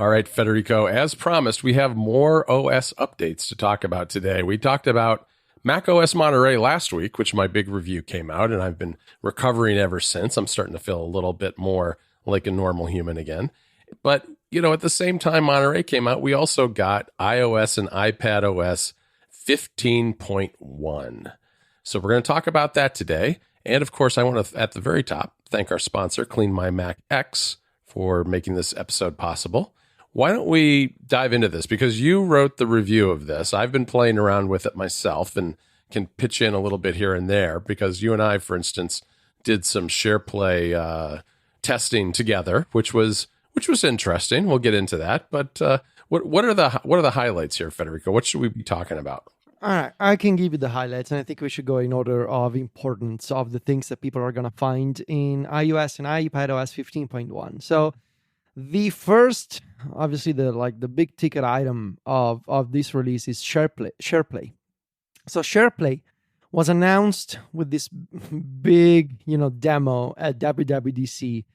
All right, Federico, as promised, we have more OS updates to talk about today. We talked about macOS Monterey last week, which my big review came out, and I've been recovering ever since. I'm starting to feel a little bit more like a normal human again. But, at the same time Monterey came out, we also got iOS and iPadOS 15.1. So we're going to talk about that today. And of course, I want to, at the very top, thank our sponsor, Clean My Mac X, for making this episode possible. Why don't we dive into this? Because you wrote the review of this. I've been playing around with it myself and can pitch in a little bit here and there because you and I, for instance, did some SharePlay testing together, which was interesting. We'll get into that. But what are the highlights here, Federico? What should we be talking about? All right, I can give you the highlights, and I think we should go in order of importance of the things that people are going to find in iOS and iPadOS 15.1. So the first, obviously, the big ticket item of this release is SharePlay. So SharePlay was announced with this big, demo at WWDC,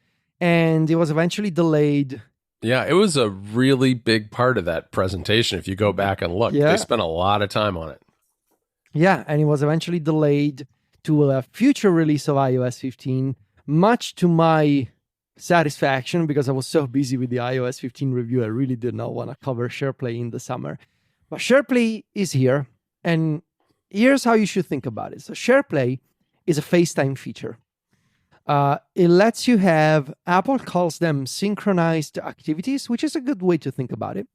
and it was eventually delayed. Yeah, it was a really big part of that presentation. If you go back and look, They spent a lot of time on it. Yeah, and it was eventually delayed to a future release of iOS 15, much to my satisfaction, because I was so busy with the iOS 15 review. I really did not want to cover SharePlay in the summer. But SharePlay is here, and here's how you should think about it. So SharePlay is a FaceTime feature. It lets you have, Apple calls them synchronized activities, which is a good way to think about it.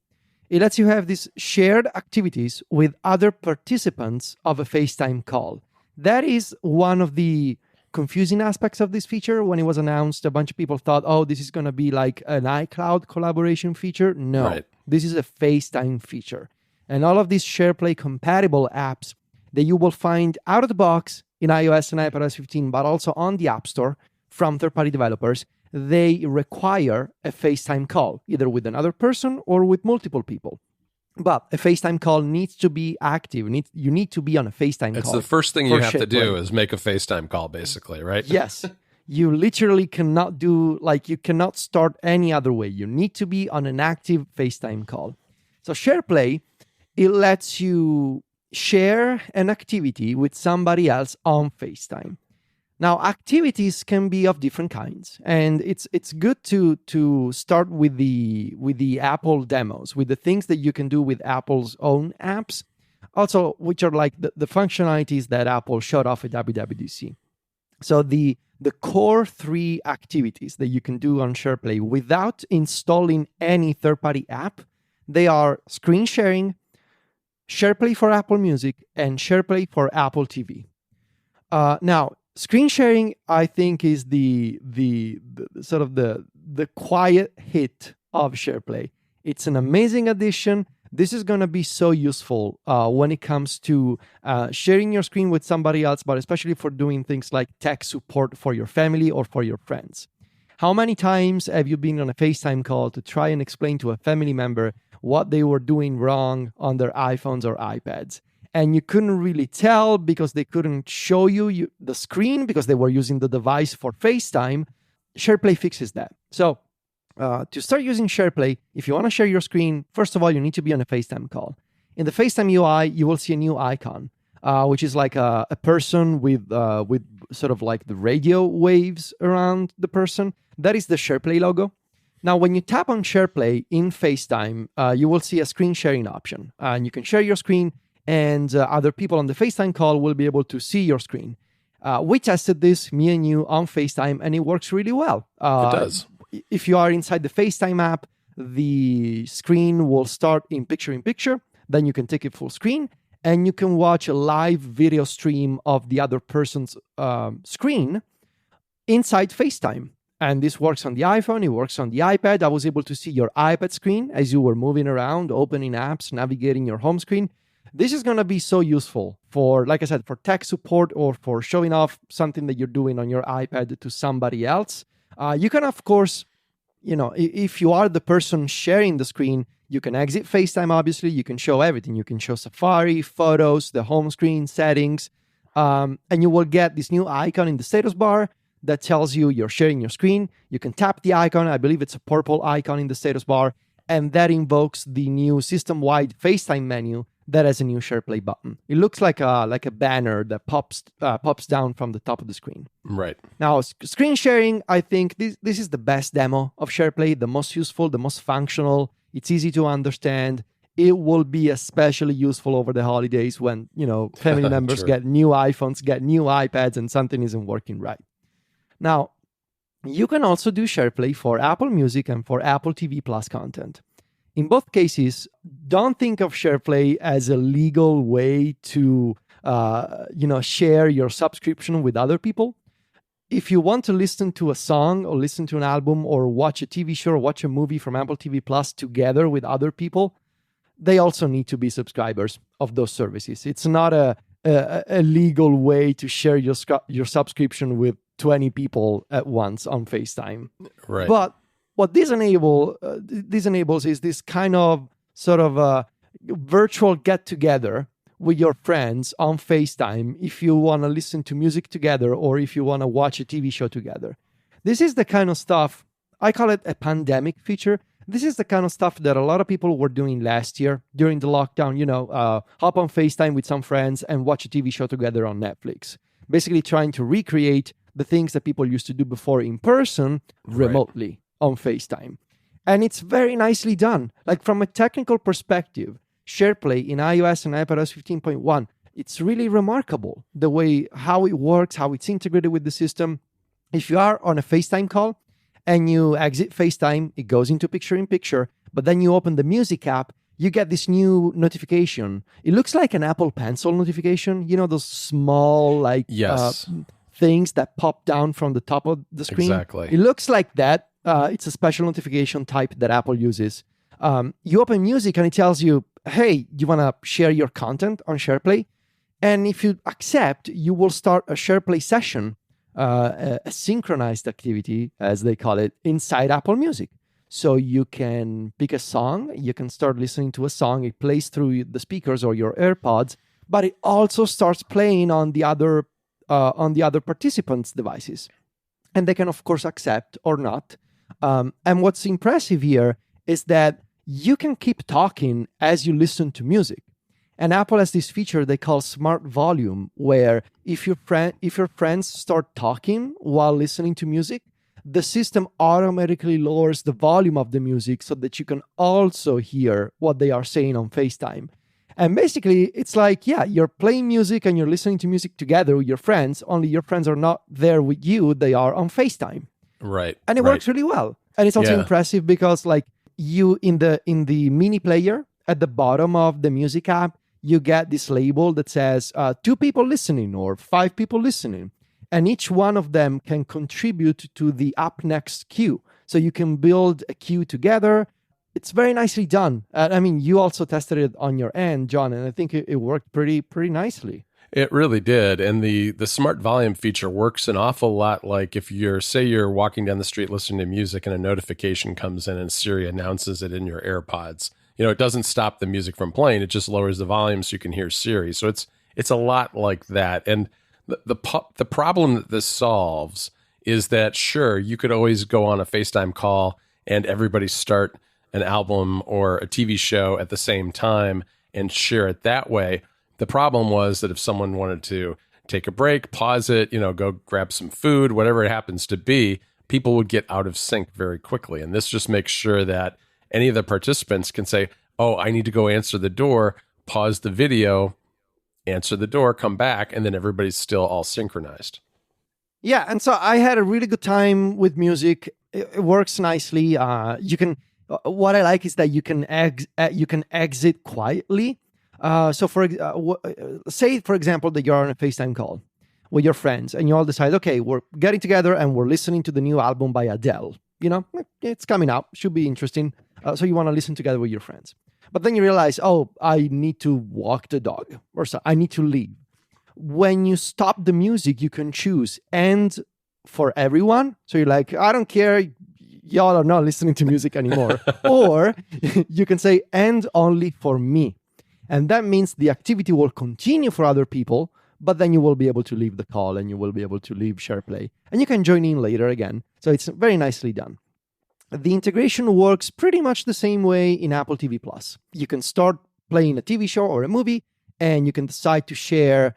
It lets you have these shared activities with other participants of a FaceTime call. That is one of the confusing aspects of this feature. When it was announced, a bunch of people thought, this is going to be like an iCloud collaboration feature. No, right. This is a FaceTime feature. And all of these SharePlay compatible apps that you will find out of the box in iOS and iPadOS 15, but also on the App Store from third-party developers, they require a FaceTime call, either with another person or with multiple people. But a FaceTime call needs to be active. You need to be on a FaceTime call. It's the first thing you have to do is make a FaceTime call, basically, right? Yes. You literally cannot you cannot start any other way. You need to be on an active FaceTime call. So SharePlay, it lets you share an activity with somebody else on FaceTime. Now, activities can be of different kinds, and it's good to start with the Apple demos, with the things that you can do with Apple's own apps, also which are like the functionalities that Apple showed off at WWDC. So the core 3 activities that you can do on SharePlay without installing any third-party app, they are screen sharing, SharePlay for Apple Music, and SharePlay for Apple TV. Now, screen sharing, I think, is the sort of the quiet hit of SharePlay. It's an amazing addition. This is going to be so useful when it comes to sharing your screen with somebody else, but especially for doing things like tech support for your family or for your friends. How many times have you been on a FaceTime call to try and explain to a family member what they were doing wrong on their iPhones or iPads? And you couldn't really tell because they couldn't show you the screen because they were using the device for FaceTime. SharePlay fixes that. So to start using SharePlay, if you want to share your screen, first of all, you need to be on a FaceTime call. In the FaceTime UI, you will see a new icon, which is like a person with sort of like the radio waves around the person. That is the SharePlay logo. Now, when you tap on SharePlay in FaceTime, you will see a screen sharing option. And you can share your screen, and other people on the FaceTime call will be able to see your screen. We tested this, me and you, on FaceTime, and it works really well. It does. If you are inside the FaceTime app, the screen will start in picture-in-picture. Then you can take it full screen, and you can watch a live video stream of the other person's screen inside FaceTime. And this works on the iPhone, it works on the iPad. I was able to see your iPad screen as you were moving around, opening apps, navigating your home screen. This is going to be so useful for, like I said, for tech support or for showing off something that you're doing on your iPad to somebody else. You can, of course, if you are the person sharing the screen, you can exit FaceTime, obviously. You can show everything. You can show Safari, photos, the home screen, settings, and you will get this new icon in the status bar that tells you you're sharing your screen. You can tap the icon. I believe it's a purple icon in the status bar, and that invokes the new system-wide FaceTime menu that has a new SharePlay button. It looks like a banner that pops down from the top of the screen. Right. Now, screen sharing, I think this is the best demo of SharePlay, the most useful, the most functional. It's easy to understand. It will be especially useful over the holidays when, family members Sure. get new iPhones, get new iPads, and something isn't working right. Now, you can also do SharePlay for Apple Music and for Apple TV Plus content. In both cases, don't think of SharePlay as a legal way to, share your subscription with other people. If you want to listen to a song or listen to an album or watch a TV show or watch a movie from Apple TV Plus together with other people, they also need to be subscribers of those services. It's not a legal way to share your subscription with 20 people at once on FaceTime. Right. But what this enables is this kind of sort of virtual get-together with your friends on FaceTime if you want to listen to music together or if you want to watch a TV show together. This is the kind of stuff, I call it a pandemic feature. This is the kind of stuff that a lot of people were doing last year during the lockdown, hop on FaceTime with some friends and watch a TV show together on Netflix. Basically trying to recreate the things that people used to do before in person remotely on FaceTime. And it's very nicely done. Like from a technical perspective, SharePlay in iOS and iPadOS 15.1, it's really remarkable the way how it works, how it's integrated with the system. If you are on a FaceTime call and you exit FaceTime, it goes into picture-in-picture, but then you open the music app, you get this new notification. It looks like an Apple Pencil notification, those small things that pop down from the top of the screen. Exactly. It looks like that. It's a special notification type that Apple uses. You open music and it tells you, hey, you want to share your content on SharePlay? And if you accept, you will start a SharePlay session, a synchronized activity, as they call it, inside Apple Music. So you can pick a song, you can start listening to a song, it plays through the speakers or your AirPods, but it also starts playing on the other participants' devices. And they can, of course, accept or not. And what's impressive here is that you can keep talking as you listen to music. And Apple has this feature they call Smart Volume, where if your friends start talking while listening to music, the system automatically lowers the volume of the music so that you can also hear what they are saying on FaceTime. And basically, it's like, you're playing music and you're listening to music together with your friends, only your friends are not there with you, they are on FaceTime. Right. And it works really well. And it's also impressive because you in the mini player at the bottom of the music app, you get this label that says 2 people listening or 5 people listening. And each one of them can contribute to the up next queue. So you can build a queue together. It's very nicely done. You also tested it on your end, John, and I think it worked pretty nicely. It really did. And the smart volume feature works an awful lot like if you're walking down the street listening to music and a notification comes in and Siri announces it in your AirPods. It doesn't stop the music from playing. It just lowers the volume so you can hear Siri. So it's a lot like that. And the problem that this solves is that, sure, you could always go on a FaceTime call and everybody start an album or a TV show at the same time and share it that way. The problem was that if someone wanted to take a break, pause it, go grab some food, whatever it happens to be, people would get out of sync very quickly. And this just makes sure that any of the participants can say, oh, I need to go answer the door, pause the video, answer the door, come back, and then everybody's still all synchronized. Yeah, and so I had a really good time with music. It works nicely. What I like is that you can exit quietly. So say, for example, that you're on a FaceTime call with your friends and you all decide, okay, we're getting together and we're listening to the new album by Adele. It's coming out, should be interesting. So you want to listen together with your friends. But then you realize, oh, I need to walk the dog or so I need to leave. When you stop the music, you can choose end for everyone. So you're like, I don't care. Y'all are not listening to music anymore. Or you can say end only for me. And that means the activity will continue for other people, but then you will be able to leave the call and you will be able to leave SharePlay. And you can join in later again. So it's very nicely done. the integration works pretty much the same way in Apple TV Plus. You can start playing a TV show or a movie, and you can decide to share.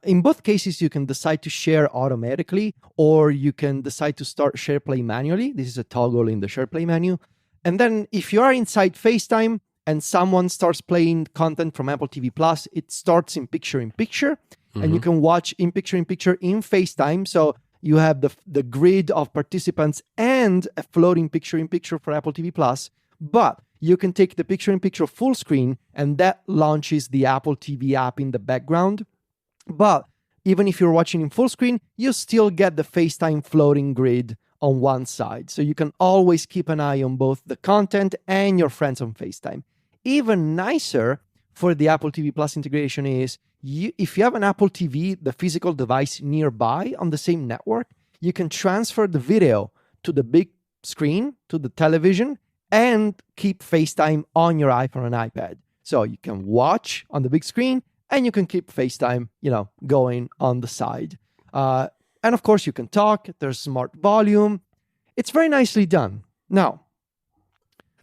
In both cases, you can decide to share automatically, or you can decide to start SharePlay manually. This is a toggle in the SharePlay menu. And then if you are inside FaceTime and someone starts playing content from Apple TV Plus, it starts in picture-in-picture, and you can watch in picture-in-picture in FaceTime. So you have the grid of participants and a floating picture-in-picture for Apple TV Plus, but you can take the picture-in-picture full screen, and that launches the Apple TV app in the background. But even if you're watching in full screen, you still get the FaceTime floating grid on one side. So you can always keep an eye on both the content and your friends on FaceTime. Even nicer for the Apple TV Plus integration is, if you have an Apple TV, the physical device nearby on the same network, you can transfer the video to the big screen, to the television, and keep FaceTime on your iPhone and iPad. So you can watch on the big screen, and you can keep FaceTime, going on the side. And of course, you can talk. There's smart volume. It's very nicely done. Now,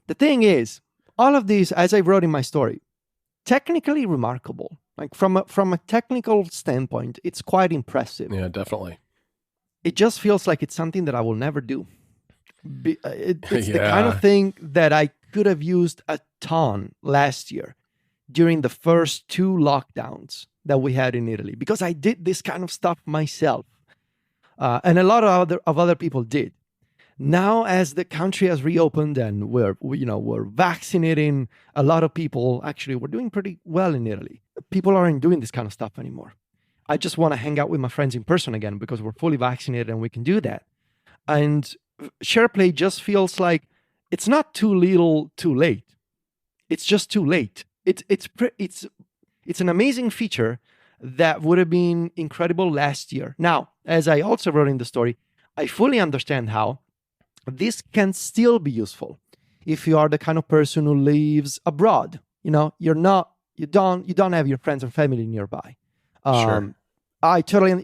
the thing is, all of these, as I wrote in my story, technically remarkable. Like from a technical standpoint, it's quite impressive. Yeah, definitely. It just feels like it's something that I will never do. It's the kind of thing that I could have used a ton last year during the first 2 lockdowns that we had in Italy, because I did this kind of stuff myself, and a lot of other people did. Now, as the country has reopened and we're vaccinating a lot of people, actually, we're doing pretty well in Italy. People aren't doing this kind of stuff anymore. I just want to hang out with my friends in person again because we're fully vaccinated and we can do that. And SharePlay just feels like it's not too little, too late. It's just too late. It's an amazing feature that would have been incredible last year. Now, as I also wrote in the story, I fully understand how this can still be useful if you are the kind of person who lives abroad. You don't have your friends and family nearby. Sure.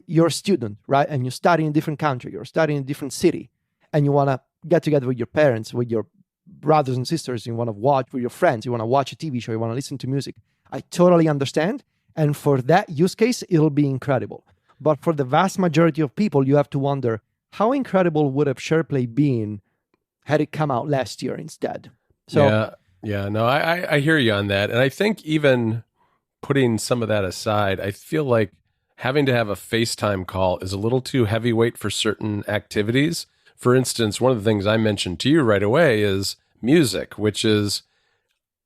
You're a student, right? And you study in a different country, you're studying in a different city, and you want to get together with your parents, with your brothers and sisters, you want to watch with your friends, you want to watch a TV show, you want to listen to music. I totally understand. And for that use case, it'll be incredible. But for the vast majority of people, you have to wonder, how incredible would have SharePlay been had it come out last year instead? So no, I hear you on that. And I think even putting some of that aside, I feel like having to have a FaceTime call is a little too heavyweight for certain activities. For instance, one of the things I mentioned to you right away is music, which is,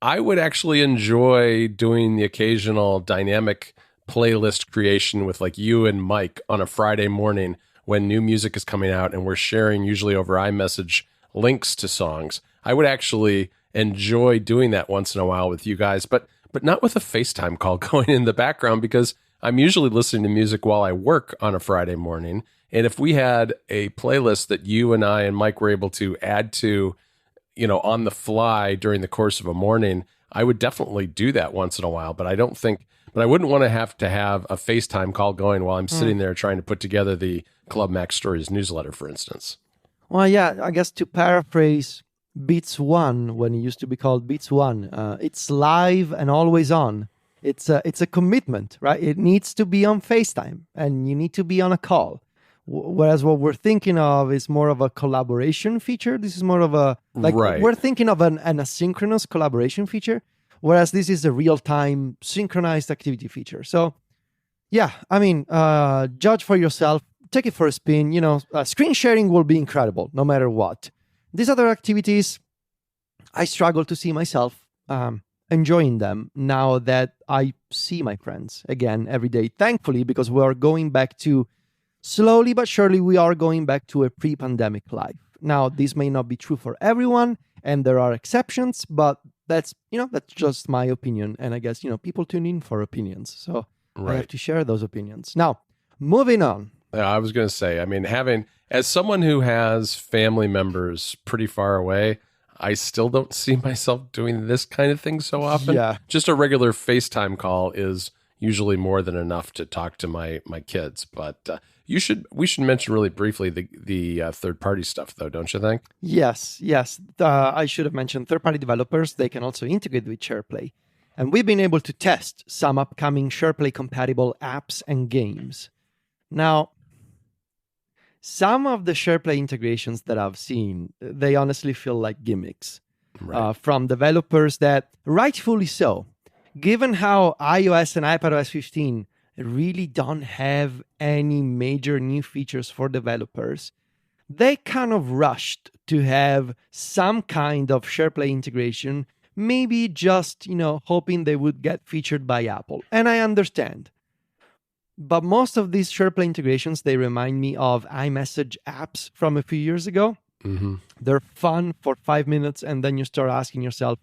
I would actually enjoy doing the occasional dynamic playlist creation with like you and Mike on a Friday morning when new music is coming out and we're sharing usually over iMessage links to songs. I would actually enjoy doing that once in a while with you guys, but not with a FaceTime call going in the background, because I'm usually listening to music while I work on a Friday morning. And if we had a playlist that you and I and Mike were able to add to, on the fly during the course of a morning, I would definitely do that once in a while. But I wouldn't want to have a FaceTime call going while I'm sitting there trying to put together the Club Mac Stories newsletter, for instance. Well, yeah, I guess to paraphrase Beats One, when it used to be called Beats One, it's live and always on. It's a commitment, right? It needs to be on FaceTime and you need to be on a call. Whereas what we're thinking of is more of a collaboration feature. This is more of we're thinking of an asynchronous collaboration feature, whereas this is a real-time synchronized activity feature. So, yeah, I mean, judge for yourself. Take it for a spin. Screen sharing will be incredible no matter what. These other activities, I struggle to see myself enjoying them now that I see my friends again every day. Thankfully, because we are going back to, slowly but surely, we are going back to a pre-pandemic life. Now, this may not be true for everyone, and there are exceptions, but that's just my opinion. And I guess, people tune in for opinions. So I have to share those opinions. Now, moving on. I was going to say, I mean, as someone who has family members pretty far away, I still don't see myself doing this kind of thing so often. Yeah. Just a regular FaceTime call is usually more than enough to talk to my kids. But we should mention really briefly the third-party stuff, though, don't you think? Yes. I should have mentioned third-party developers. They can also integrate with SharePlay. And we've been able to test some upcoming SharePlay-compatible apps and games. Now, some of the SharePlay integrations that I've seen, they honestly feel like gimmicks from developers that, rightfully so, given how iOS and iPadOS 15 really don't have any major new features for developers, they kind of rushed to have some kind of SharePlay integration, maybe just, hoping they would get featured by Apple. And I understand. But most of these SharePlay integrations, they remind me of iMessage apps from a few years ago. Mm-hmm. They're fun for 5 minutes, and then you start asking yourself,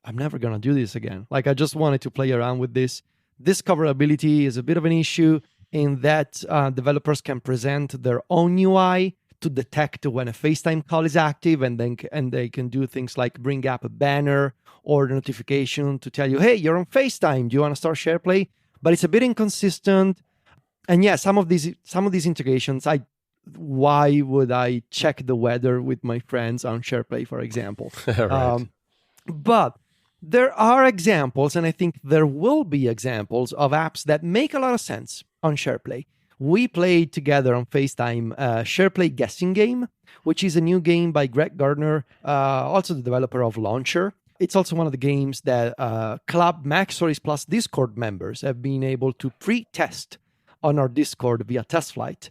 I'm never going to do this again. Like, I just wanted to play around with this. Discoverability is a bit of an issue in that developers can present their own UI to detect when a FaceTime call is active, and they can do things like bring up a banner or a notification to tell you, hey, you're on FaceTime. Do you want to start SharePlay? But it's a bit inconsistent. And yeah, some of these integrations, why would I check the weather with my friends on SharePlay, for example? Right. But there are examples, and I think there will be examples of apps that make a lot of sense on SharePlay. We played together on FaceTime SharePlay Guessing Game, which is a new game by Greg Gardner, also the developer of Launcher. It's also one of the games that Club Mac Stories Plus Discord members have been able to pre-test on our Discord via TestFlight.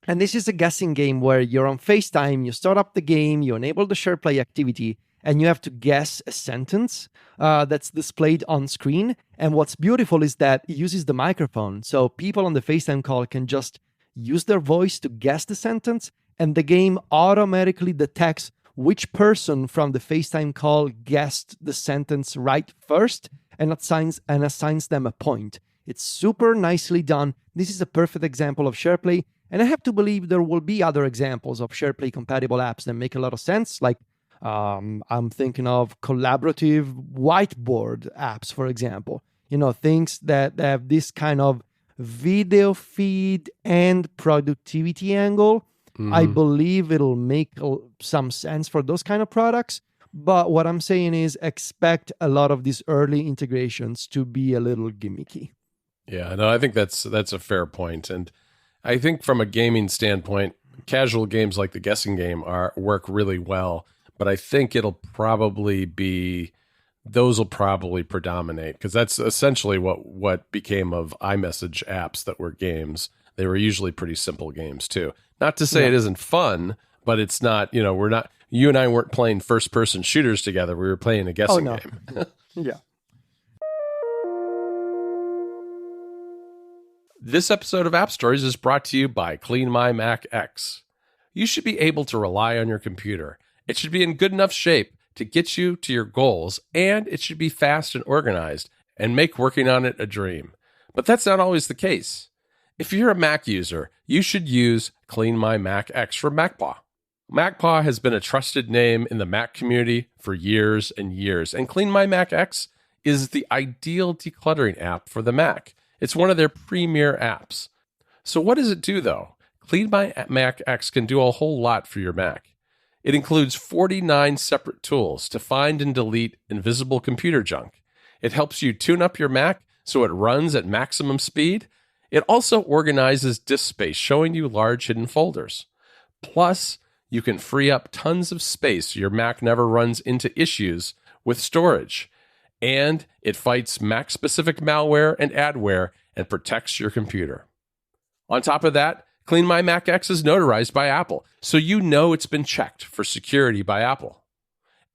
And this is a guessing game where you're on FaceTime, you start up the game, you enable the SharePlay activity, and you have to guess a sentence that's displayed on screen. And what's beautiful is that it uses the microphone. So people on the FaceTime call can just use their voice to guess the sentence, and the game automatically detects which person from the FaceTime call guessed the sentence right first and assigns them a point. It's super nicely done. This is a perfect example of SharePlay, and I have to believe there will be other examples of SharePlay compatible apps that make a lot of sense, like I'm thinking of collaborative whiteboard apps, for example. Things that have this kind of video feed and productivity angle. Mm-hmm. I believe it'll make some sense for those kind of products. But what I'm saying is expect a lot of these early integrations to be a little gimmicky. Yeah, no, I think that's a fair point. And I think from a gaming standpoint, casual games like the guessing game work really well. But I think those will probably predominate, because that's essentially what became of iMessage apps that were games. They were usually pretty simple games too. Not to say it isn't fun, but it's not, you and I weren't playing first-person shooters together. We were playing a guessing game. Yeah. This episode of App Stories is brought to you by Clean My Mac X. You should be able to rely on your computer. It should be in good enough shape to get you to your goals, and it should be fast and organized and make working on it a dream. But that's not always the case. If you're a Mac user, you should use Clean My Mac X from MacPaw. MacPaw has been a trusted name in the Mac community for years and years, and Clean My Mac X is the ideal decluttering app for the Mac. It's one of their premier apps. So what does it do, though? Clean My Mac X can do a whole lot for your Mac. It includes 49 separate tools to find and delete invisible computer junk. It helps you tune up your Mac so it runs at maximum speed. It also organizes disk space, showing you large hidden folders. Plus, you can free up tons of space so your Mac never runs into issues with storage. And it fights Mac-specific malware and adware and protects your computer. On top of that, Clean My Mac X is notarized by Apple, so you know it's been checked for security by Apple.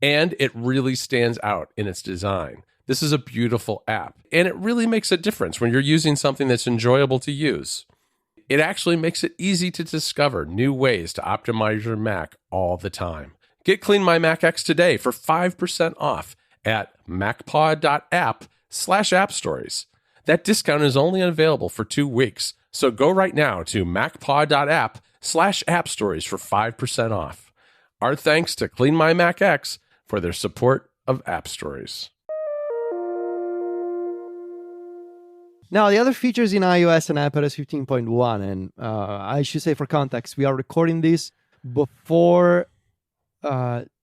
And it really stands out in its design. This is a beautiful app, and it really makes a difference when you're using something that's enjoyable to use. It actually makes it easy to discover new ways to optimize your Mac all the time. Get Clean My Mac X today for 5% off at macpaw.app/appstories. That discount is only available for 2 weeks, so go right now to macpaw.app/appstories for 5% off. Our thanks to Clean My Mac X for their support of App Stories. Now, the other features in iOS and iPadOS 15.1, and I should say for context, we are recording this before,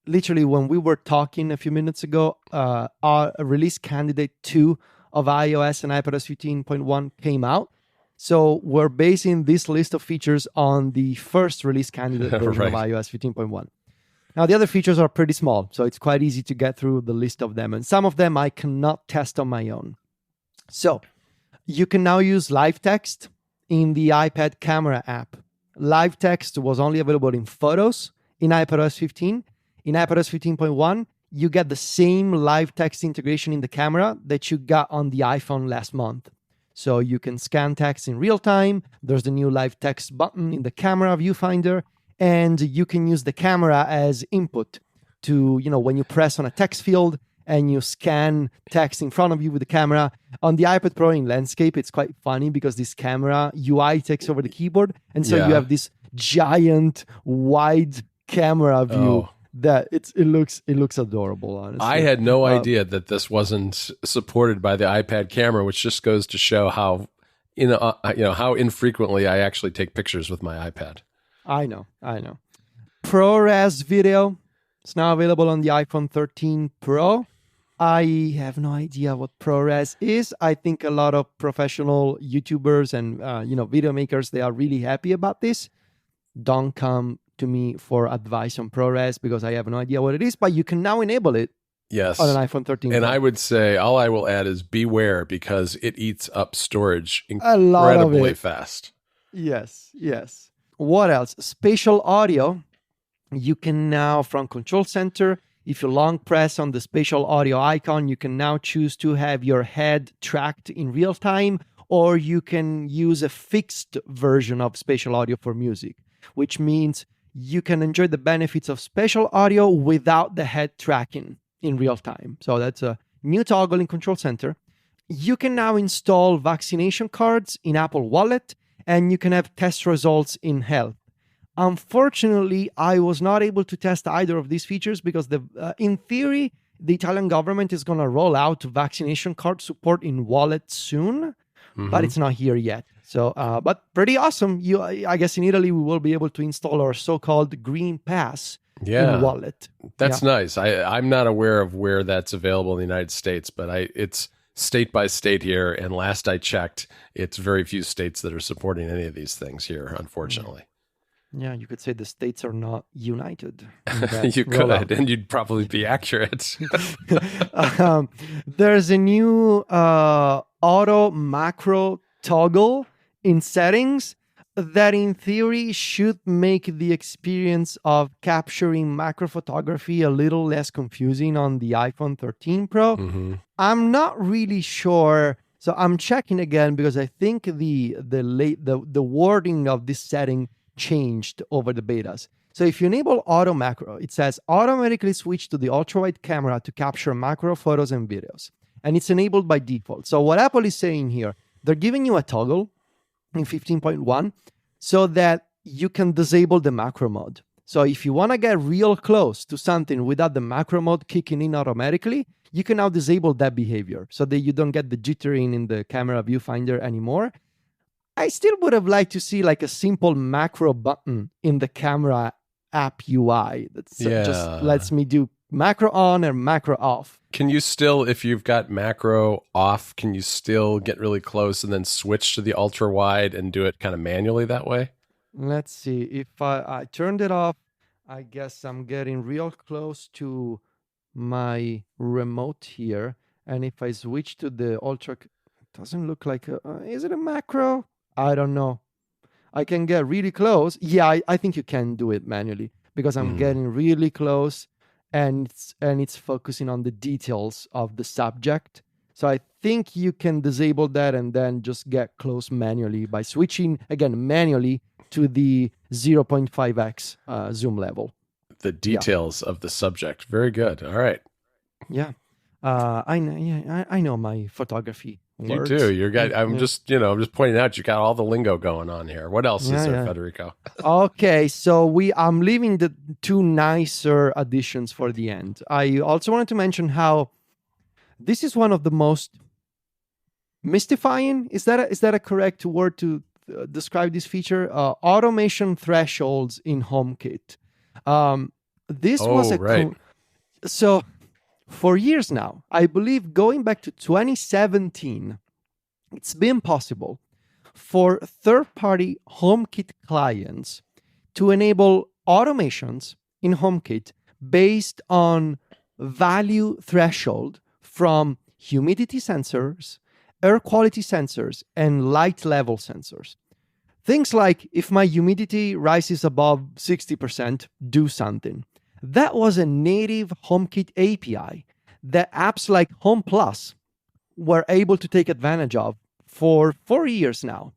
literally when we were talking a few minutes ago, our release candidate 2 of iOS and iPadOS 15.1 came out. So we're basing this list of features on the first release candidate version of iOS 15.1. Now, the other features are pretty small, so it's quite easy to get through the list of them. And some of them I cannot test on my own. So you can now use live text in the iPad camera app. Live text was only available in Photos in iPadOS 15. In iPadOS 15.1, you get the same live text integration in the camera that you got on the iPhone last month. So you can scan text in real time. There's the new live text button in the camera viewfinder. And you can use the camera as input to, when you press on a text field and you scan text in front of you with the camera. On the iPad Pro in landscape, it's quite funny because this camera UI takes over the keyboard. And so you have this giant wide camera view that it looks adorable, honestly. I had no idea that this wasn't supported by the iPad camera, which just goes to show how, how infrequently I actually take pictures with my iPad. I know. ProRes video. It's now available on the iPhone 13 Pro. I have no idea what ProRes is. I think a lot of professional YouTubers and video makers, they are really happy about this. Don't come to me for advice on ProRes because I have no idea what it is, but you can now enable it. Yes. On an iPhone 13 And Pro. I would say all I will add is beware because it eats up storage incredibly fast. Yes. What else? Spatial audio. You can now, from Control Center, if you long press on the spatial audio icon, you can now choose to have your head tracked in real time, or you can use a fixed version of spatial audio for music, which means you can enjoy the benefits of spatial audio without the head tracking in real time. So that's a new toggle in Control Center. You can now install vaccination cards in Apple Wallet, and you can have test results in Health. Unfortunately, I was not able to test either of these features because in theory, the Italian government is going to roll out vaccination card support in Wallet soon, but it's not here yet. So, but pretty awesome. I guess in Italy, we will be able to install our so-called Green Pass in Wallet. That's nice. I'm not aware of where that's available in the United States, but it's state by state here. And last I checked, it's very few states that are supporting any of these things here, unfortunately. Yeah, you could say the states are not united. You could, and you'd probably be accurate. There's a new auto macro toggle in settings that in theory should make the experience of capturing macro photography a little less confusing on the iPhone 13 Pro. I'm not really sure. So I'm checking again because I think the wording of this setting changed over the betas. So if you enable auto macro, it says automatically switch to the ultra-wide camera to capture macro photos and videos. And it's enabled by default. So what Apple is saying here, they're giving you a toggle in 15.1 so that you can disable the macro mode. So if you want to get real close to something without the macro mode kicking in automatically, you can now disable that behavior so that you don't get the jittering in the camera viewfinder anymore. I still would have liked to see like a simple macro button in the camera app UI that just lets me do macro on and macro off. Can you still, if you've got macro off, can you still get really close and then switch to the ultra wide and do it kind of manually that way? Let's see. If I turned it off, I guess I'm getting real close to my remote here. And if I switch to the ultra, it doesn't look like is it a macro? I don't know. I can get really close. Yeah, I think you can do it manually because I'm getting really close and it's focusing on the details of the subject. So I think you can disable that and then just get close manually by switching, again, manually to the 0.5x zoom level. The details of the subject. Very good. All right. Yeah. I know my photography words. You do. I'm just pointing out you got all the lingo going on here. What else is there, Federico? Okay, so I'm leaving the two nicer additions for the end. I also wanted to mention how this is one of the most mystifying. Is that a correct word to describe this feature? Automation thresholds in HomeKit. This was a right. So for years now, I believe going back to 2017, it's been possible for third-party HomeKit clients to enable automations in HomeKit based on value threshold from humidity sensors, air quality sensors, and light level sensors. Things like, if my humidity rises above 60%, do something. That was a native HomeKit API that apps like Home Plus were able to take advantage of for 4 years now.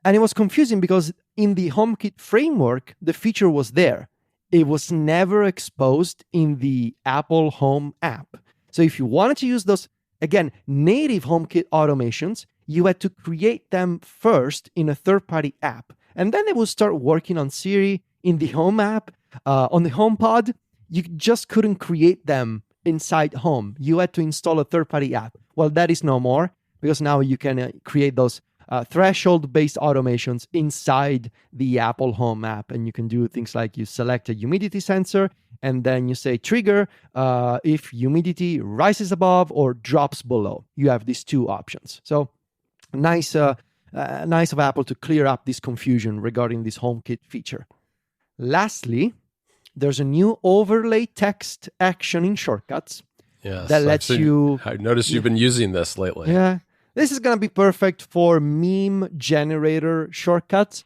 And it was confusing because in the HomeKit framework, the feature was there. It was never exposed in the Apple Home app. So if you wanted to use those, again, native HomeKit automations, you had to create them first in a third-party app. And then they would start working on Siri in the Home app, on the HomePod. You just couldn't create them inside Home. You had to install a third-party app. Well, that is no more, because now you can create those threshold-based automations inside the Apple Home app. And you can do things like you select a humidity sensor, and then you say trigger if humidity rises above or drops below. You have these two options. So nice of Apple to clear up this confusion regarding this HomeKit feature. Lastly, there's a new overlay text action in Shortcuts that lets you... I noticed you've been using this lately. Yeah. This is going to be perfect for meme generator shortcuts.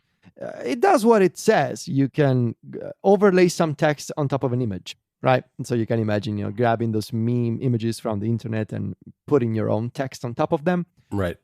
It does what it says. You can overlay some text on top of an image, right? And so you can imagine, grabbing those meme images from the internet and putting your own text on top of them. Right.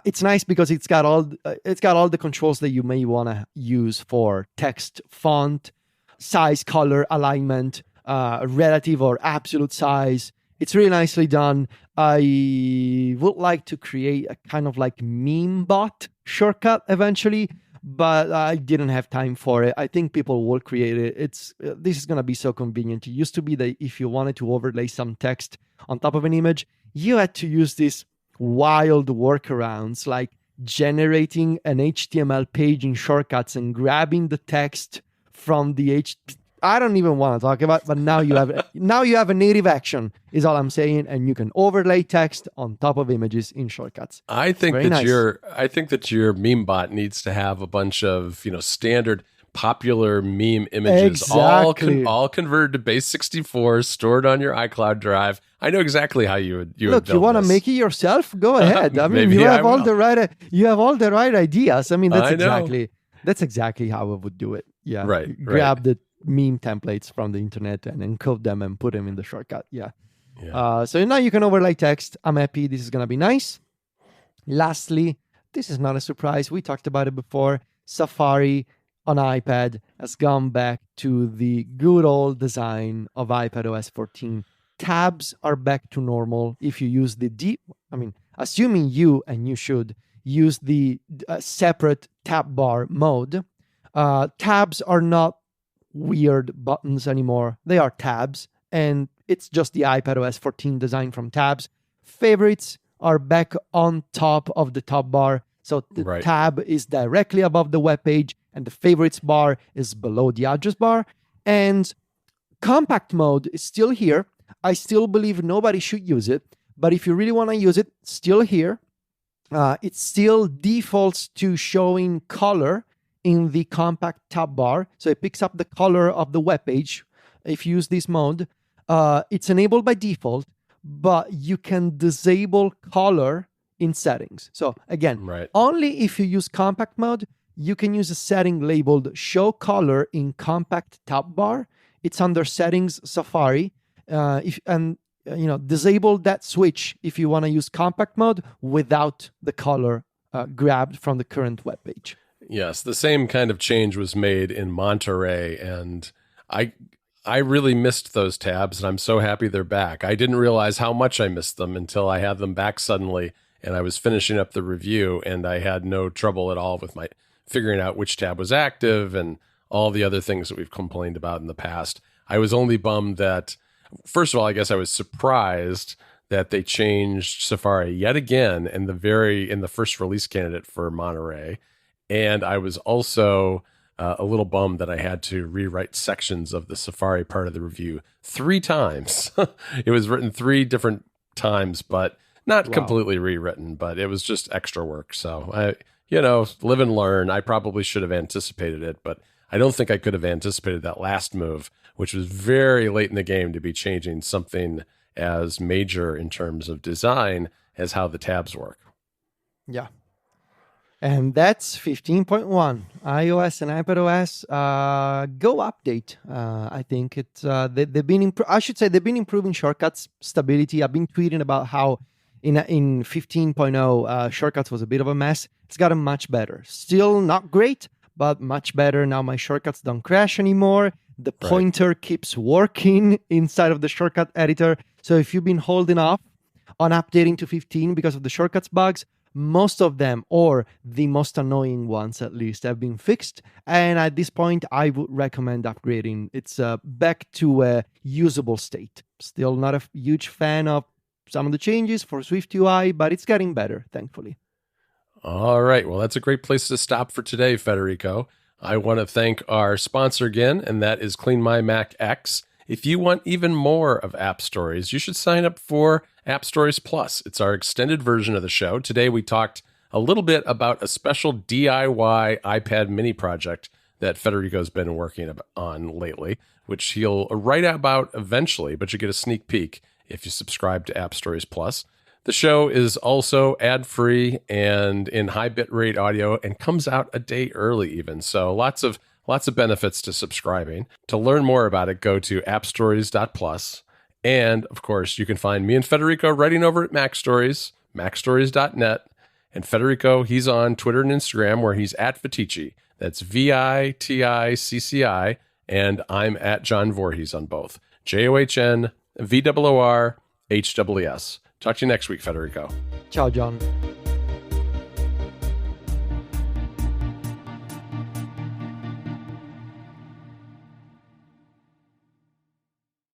It's nice because it's got all the controls that you may want to use for text, font, size, color, alignment, relative or absolute size. It's really nicely done. I would like to create a kind of like meme bot shortcut eventually, but I didn't have time for it. I think people will create it. This is going to be so convenient. It used to be that if you wanted to overlay some text on top of an image, you had to use these wild workarounds like generating an HTML page in Shortcuts and grabbing the text from the I don't even want to talk about, but now you have a native action, is all I'm saying, and you can overlay text on top of images in Shortcuts. I think that your meme bot needs to have a bunch of standard popular meme images, exactly. all converted to base 64, stored on your iCloud drive. I know exactly how you would look. You want to make it yourself? Go ahead. I mean, you have all the right ideas. I mean, that's exactly how I would do it. Yeah, right. Grab the meme templates from the internet and encode them and put them in the shortcut. Yeah. So now you can overlay text. I'm happy. This is going to be nice. Lastly, this is not a surprise. We talked about it before. Safari on iPad has gone back to the good old design of iPadOS 14. Tabs are back to normal. If you use assuming you should use the separate tab bar mode, tabs are not weird buttons anymore. They are tabs, and it's just the iPadOS 14 design from tabs. Favorites are back on top of the top bar, so the tab is directly above the web page, and the favorites bar is below the address bar. And compact mode is still here. I still believe nobody should use it, but if you really want to use it, still here. It still defaults to showing color in the compact tab bar. So it picks up the color of the web page if you use this mode. It's enabled by default, but you can disable color in settings. So again, only if you use compact mode, you can use a setting labeled show color in compact tab bar. It's under settings Safari. Disable that switch if you want to use compact mode without the color grabbed from the current web page. Yes, the same kind of change was made in Monterey, and I really missed those tabs, and I'm so happy they're back. I didn't realize how much I missed them until I had them back suddenly, and I was finishing up the review, and I had no trouble at all with my figuring out which tab was active and all the other things that we've complained about in the past. I was only bummed that, first of all, I guess I was surprised that they changed Safari yet again in the first release candidate for Monterey. And I was also a little bummed that I had to rewrite sections of the Safari part of the review 3 times. It was written 3 different times, but not completely rewritten, but it was just extra work. So live and learn. I probably should have anticipated it, but I don't think I could have anticipated that last move, which was very late in the game to be changing something as major in terms of design as how the tabs work. Yeah. And that's 15.1 iOS and iPadOS. Go update. I think it's they've been they've been improving shortcuts stability. I've been tweeting about how in 15.0 shortcuts was a bit of a mess. It's gotten much better. Still not great, but much better. Now my shortcuts don't crash anymore. The pointer keeps working inside of the shortcut editor. So if you've been holding off on updating to 15 because of the shortcuts bugs, most of them, or the most annoying ones at least, have been fixed. And at this point, I would recommend upgrading. It's back to a usable state. Still not a huge fan of some of the changes for SwiftUI, but it's getting better, thankfully. All right. Well, that's a great place to stop for today, Federico. I want to thank our sponsor again, and that is Clean My Mac X. If you want even more of App Stories, you should sign up for App Stories Plus. It's our extended version of the show. Today, we talked a little bit about a special DIY iPad mini project that Federico's been working on lately, which he'll write about eventually, but you get a sneak peek if you subscribe to App Stories Plus. The show is also ad-free and in high bitrate audio and comes out a day early even. So lots of benefits to subscribing. To learn more about it, go to appstories.plus. And, of course, you can find me and Federico writing over at MacStories, macstories.net. And Federico, he's on Twitter and Instagram where he's at Viticci. That's VITICCI. And I'm at John Voorhees on both. JOHNVOORHWS. Talk to you next week, Federico. Ciao, John.